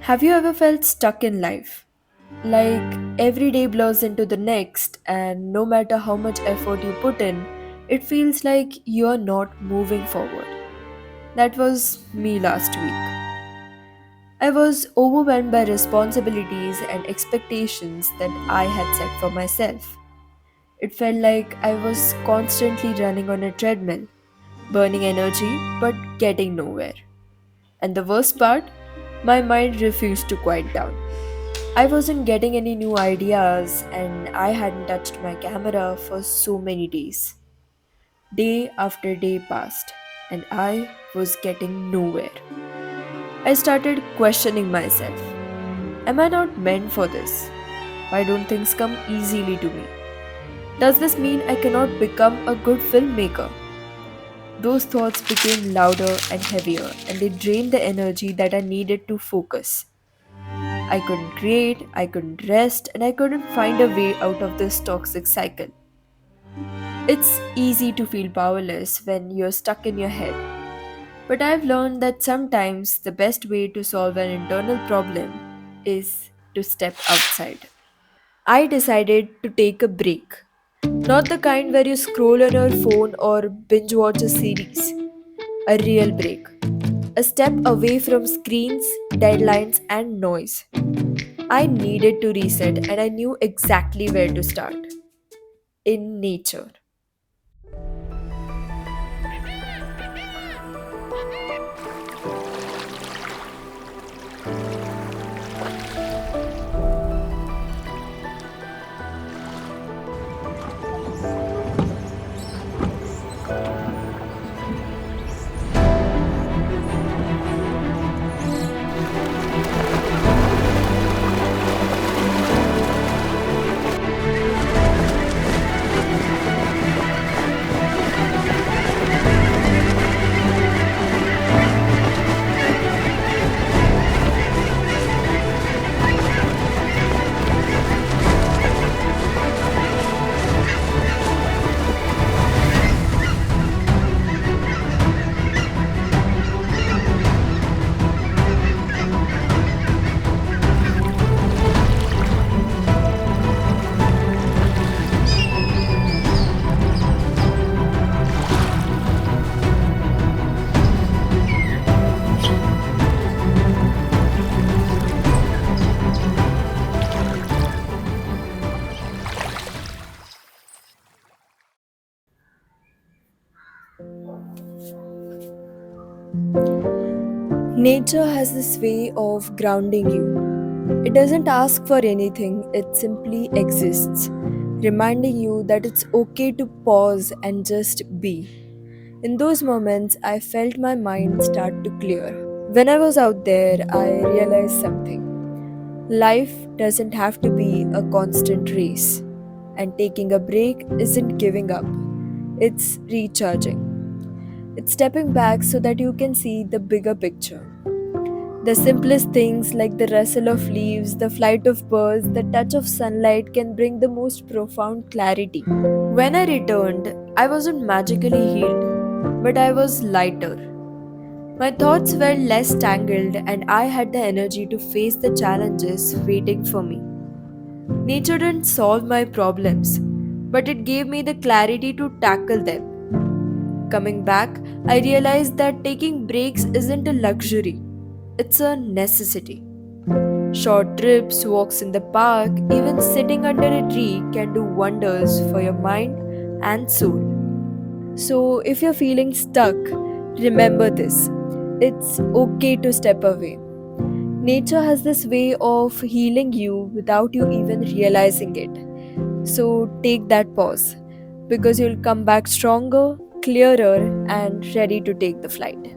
Have you ever felt stuck in life? Like every day blurs into the next, and no matter how much effort you put in, it feels like you're not moving forward. That was me last week. I was overwhelmed by responsibilities and expectations that I had set for myself. It felt like I was constantly running on a treadmill, burning energy but getting nowhere. And the worst part, my mind refused to quiet down. I wasn't getting any new ideas and I hadn't touched my camera for so many days. Day after day passed and I was getting nowhere. I started questioning myself. Am I not meant for this? Why don't things come easily to me? Does this mean I cannot become a good filmmaker? Those thoughts became louder and heavier and they drained the energy that I needed to focus. I couldn't create, I couldn't rest, and I couldn't find a way out of this toxic cycle. It's easy to feel powerless when you're stuck in your head, but I've learned that sometimes the best way to solve an internal problem is to step outside. I decided to take a break. Not the kind where you scroll on your phone or binge watch a series. A real break. A step away from screens, deadlines, and noise. I needed to reset and I knew exactly where to start in nature. Nature has this way of grounding you. It doesn't ask for anything, it simply exists, reminding you that it's okay to pause and just be. In those moments, I felt my mind start to clear. When I was out there, I realized something. Life doesn't have to be a constant race, and taking a break isn't giving up, it's recharging. It's stepping back so that you can see the bigger picture. The simplest things like the rustle of leaves, the flight of birds, the touch of sunlight can bring the most profound clarity. When I returned, I wasn't magically healed, but I was lighter. My thoughts were less tangled, and I had the energy to face the challenges waiting for me. Nature didn't solve my problems, but it gave me the clarity to tackle them. Coming back, I realized that taking breaks isn't a luxury, it's a necessity. Short trips, walks in the park, even sitting under a tree can do wonders for your mind and soul. So, if you're feeling stuck, remember this: it's okay to step away. Nature has this way of healing you without you even realizing it. So, take that pause because you'll come back stronger, clearer, and ready to take the flight.